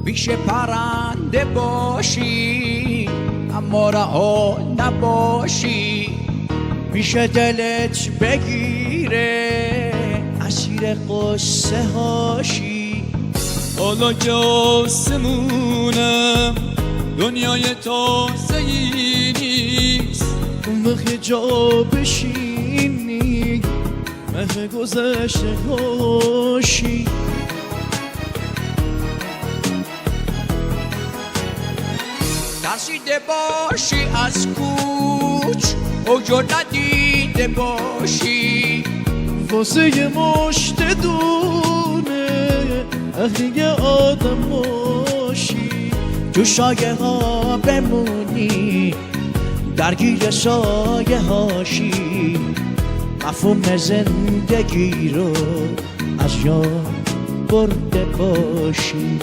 پیش پرنده باشی اما رها نباشی، میشه دلت بگیره اسیر قصه هاشی. حالا که آسمونم دنیای تازه‌ای نیست، اون وقت جا بشینی مه گذشته هاشی. ترسیده باشی از کوچ اوجو ندیده باشی، واسه مشت دونه اهلی آدم باشی. تو شایه ها بمونی درگیر سایه هاشی، مفهوم زندگی رو از یاد برده باشی.